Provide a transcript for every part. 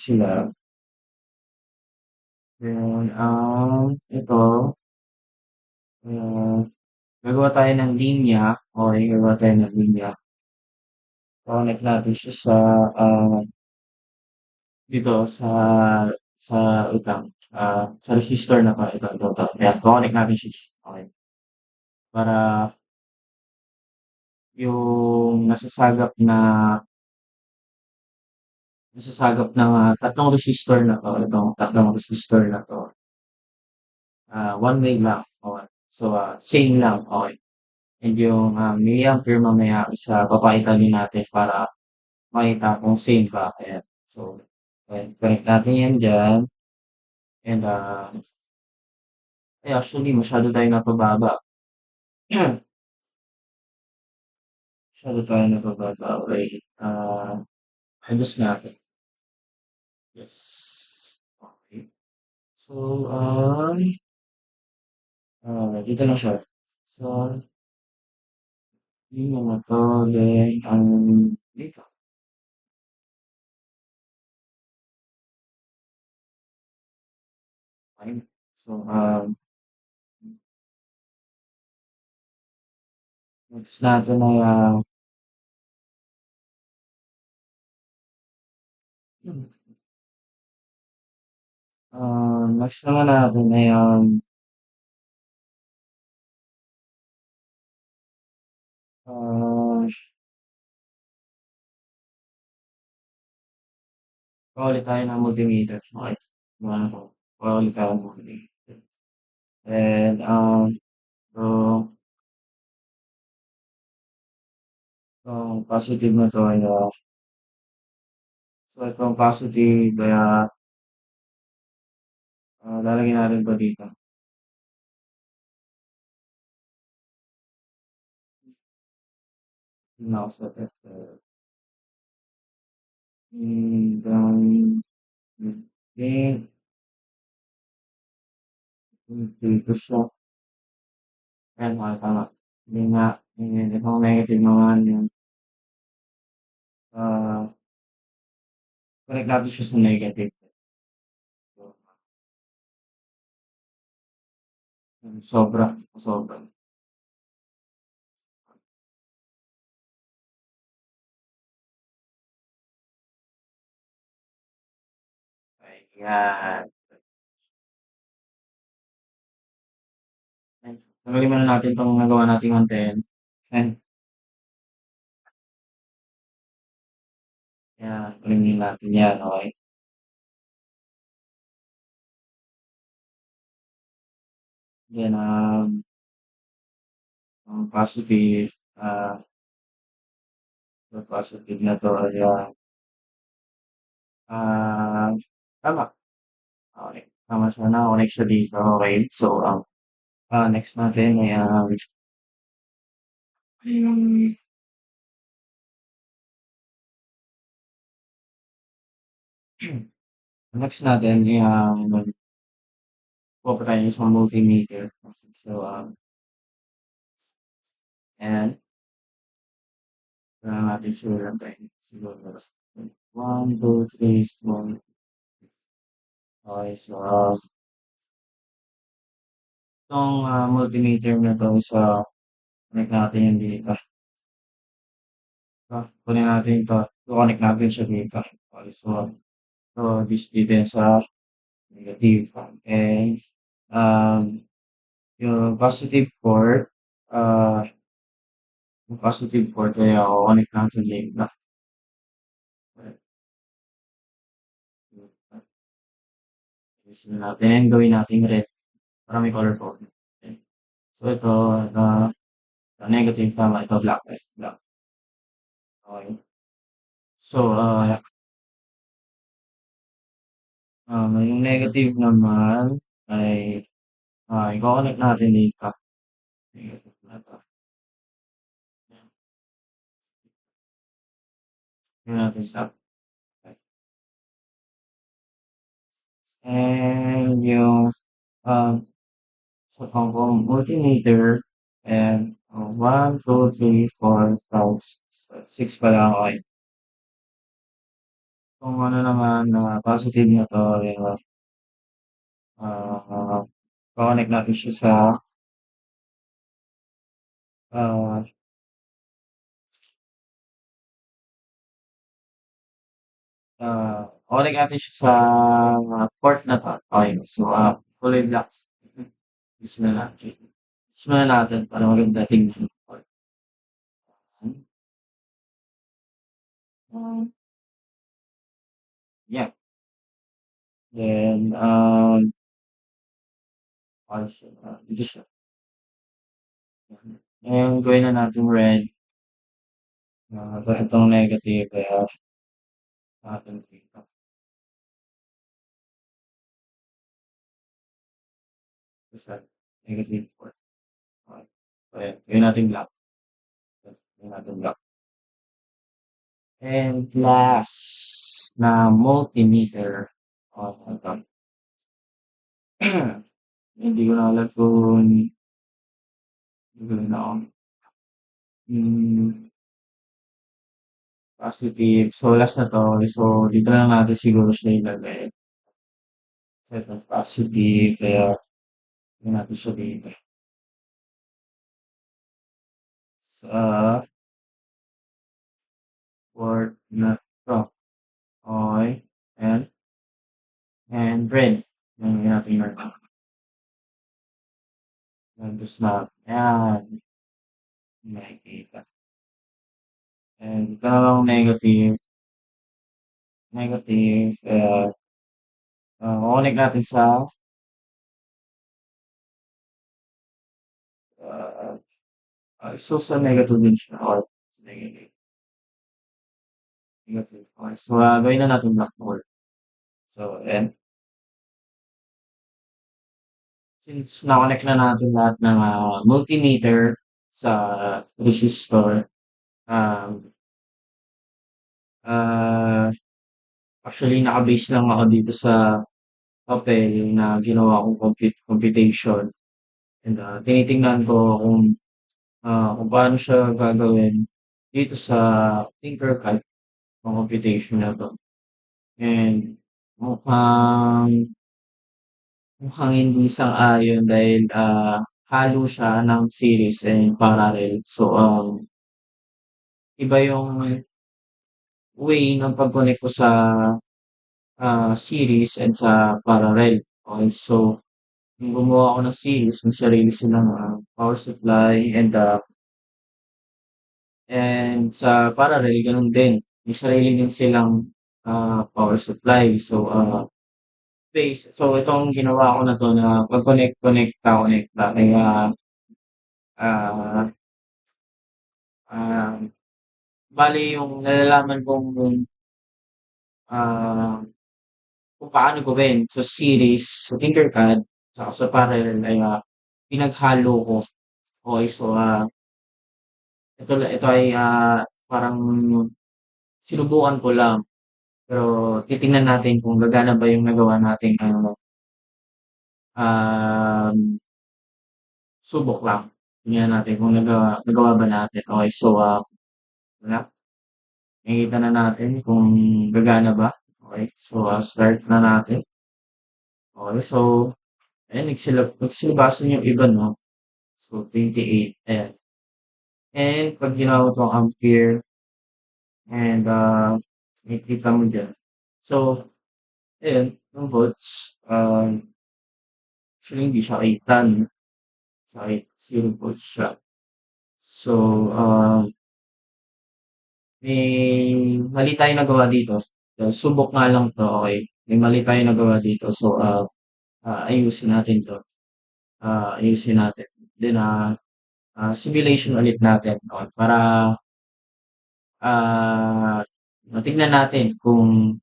sila. Then, ito, ah, gagawa tayo ng linya. Okay, gagawa tayo ng linya. Connect natin siya sa, dito sa utang, sa resistor na to. Ito. Kaya connect natin siya. Okay. Para yung nasasagap ng tatlong resistor na to. Itong tatlong resistor na to. One way lang. Okay. So, same lang. Okay. And yung milliampere mamaya isa papakita din natin para makita kung same ba. Ayan. So, ayan, connect natin yan dyan. And, actually, masyado tayo napababa. Masyado tayo napababa. Okay. Ayos natin. Yes. Okay. So, dito lang siya. So, yun yung to. Then, dito. Okay. So, next natin ay, next naman natin ay, uh, ulit tayo ng multimeter. Okay. Ulit tayo ng multimeter. And, so, itong positive na to ay, so itong positive, kaya, lalagyan natin pa dito. Now, set it, down, okay, dito siya. Ayan, okay, tama. Hindi nga, itong negative naman, yung, ah, connect natin siya sa negative. So, sobra. Ayan. Tanggalin muna natin itong nagawa nating anten. Ayan. Ayan, kunin natin yan, okay. Then, ang positive, yung positive na to, ayan. Ah, tama. Okay. Tama siya na, connect siya dito, okay. So, next natin ay, yung next natin ay, pupunta tayo sa multimeter. So, and, natin sure lang tayo. Siguro, 1, 2, 3, 4. Okay, so, itong multimeter na to sa connect natin yung dito. Kunin natin ito. Connect natin siya dito. Okay, so this dito yung sa negative. And, um, yung positive port, uh, yung positive port, kaya ako connect natin dito. Gusto natin, and gawin natin red para may color code. Okay. So, ito, negative, tama. Ito, black. Black. Okay. So, yung negative naman ay i-connect natin dito. Negative na to. Yun natin stop. Okay. And yung sa kong multimeter and 1, 2, 3, 4, 5, 6 pala. Okay. Kung ano naman na positive na 'to, ah, ko-connect natin siya sa, ah, ko-connect natin siya sa port na 'to. Okey, so, kulay black. Use na natin. Use muna natin para maganda tingnan yung port. Yeah. Then, ano siya, dito siya. Ngayon gawin na natin red. Itong negative kaya natin dito. Isa, negative 4. Okay. So, ayan. Gawin natin black. Gawin natin black. And last na multimeter. Ito. Hindi ko na alam kung gagawin na ako. Positive. So, last na to. So, dito lang natin siguro siya ilagay. So, ito, positive. Kaya, gawin natin siya dito. Sa port na to. Okay. And red. Yan, gawin natin red. And the snap. Yan. Nakikita. And ito na lang negative. Negative. Kaya, connect natin sa, uh, so sa negative din siya. Or negative. Negative. Okay. So, gawin na natin black hole. So, and since na-connect na natin lahat ng multimeter sa resistor, um, uh, actually, naka-base lang ako dito sa papel na ginawa kong computation. And tinitingnan ko kung paano siya gagawin dito sa Tinkercad ng computation na to. And mukhang mukhang hindi sang-ayon dahil halo siya ng series and parallel. So, iba yung way ng pag-connect ko sa series and sa parallel. Okay, so yung gumawa ako ng series, may sarili silang power supply and sa parallel, ganun din. May sarili din silang power supply. So, base. So, itong ginawa ko na to na pag-connect, kaya, ah, ah, bali yung nalalaman kong, ah, kung paano gawin sa series, sa Tinkercad, saka sa parallel ay pinaghalo ko. Okay, so, ito ay parang sinubukan ko lang. Pero titingnan natin kung gagana ba yung nagawa nating um, subok lang. Tingnan natin kung nagawa ba natin. Okay, so wala. Nakikita na natin kung gagana ba. Okay, so start na natin. Okay, so ayan, nagsilabasan yung iba, no? So 28. Ayan. And pag ginawa ko ang ampere and makikita mo dyan. So, ayan, yung volts, actually hindi siya 8 sa 0 volts siya. So, may mali tayong nagawa dito. Subok nga lang 'to, okey. May mali tayong nagawa dito. So, ayusin natin 'to. Ayusin natin. Then, simulation ulit natin, okey, para, ah, tignan natin kung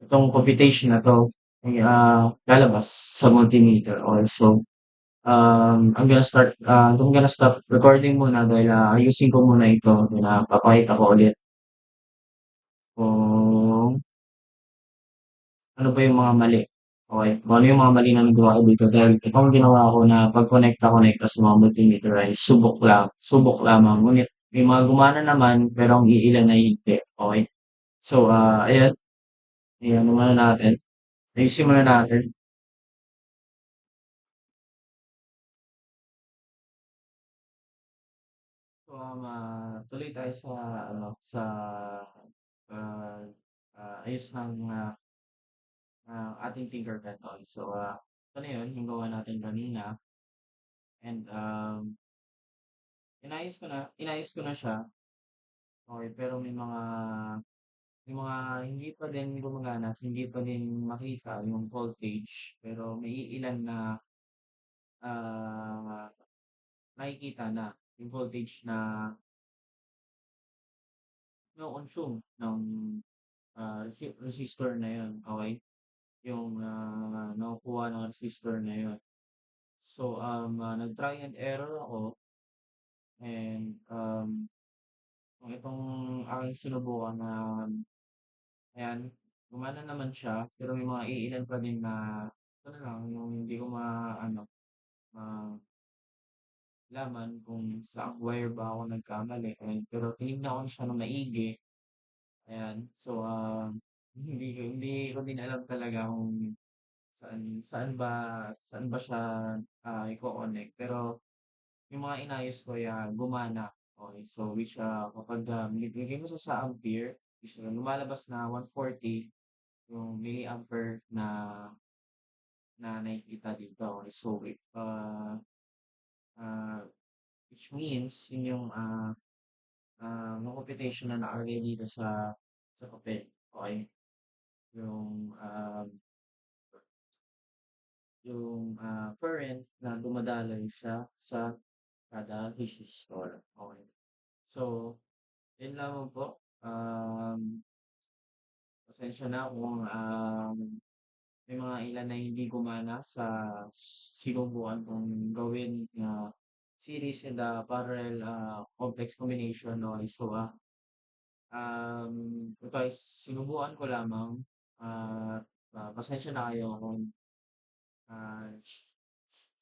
itong computation na 'to ay, lalabas sa multimeter. Okey, so, I'm gonna stop recording muna dahil, ayusin ko muna ito. Then, papakita ko ulit kung ano ba yung mga mali. Okay, kung ano yung mga mali na nagawa ko dito. Dahil itong ginawa ko na pag-connect-connect sa mga multimeter ay subok lamang. Ngunit may mga gumana naman, pero ang iilan ay hindi. Okay? So, ayan. Ayan, muna natin. Ayusin muna natin. So, tuloy tayo sa, sa, uh, ayos ng ating Tinkercad toy. So, ito na yun, yung gawa natin kanina. And, inayos ko na siya. Okay, pero may mga hindi pa din gumagana at hindi pa din makita yung voltage. Pero may ilan na ah, nakikita na yung voltage na no-consume ng resistor na yun. Okay? Yung nakukuha ng resistor na yun. So, nag-try and error ako and kung itong aking sinubukan na ayan, gumana naman siya pero may mga iilan pa din na ano lang, yung hindi ko malaman kung saang wire ba ako nagkamali. Ayan, pero tinignan ko siya ng maigi. Ayan, so hindi ko din alam talaga kung saan ba siya i-connect. Pero yung mga inayos ko gumana. Okay, so which kapag binigay mo sa ampere, is lumalabas na 140 yung milliampere na nakikita dito. Okay, so uh, which means yun yung mga computation na nakalagay dito sa papel. Okay, yung current na dumadaloy siya sa kada resistor. Okay. So, yun lamang po. Pasensya na kung may mga ilan na hindi gumana sa sinubukan kong gawin na series and parallel complex combination. Okay. So, ito ay sinubukan ko lamang. Pasensya na kayo kung ah,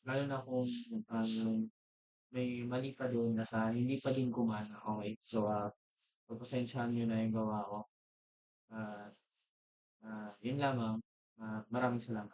lalo na kung may mali pa doon at hindi pa din gumana. Okay. So, pagpasensyahan nyo na yung gawa ko. Uh, yun lamang. Maraming salamat.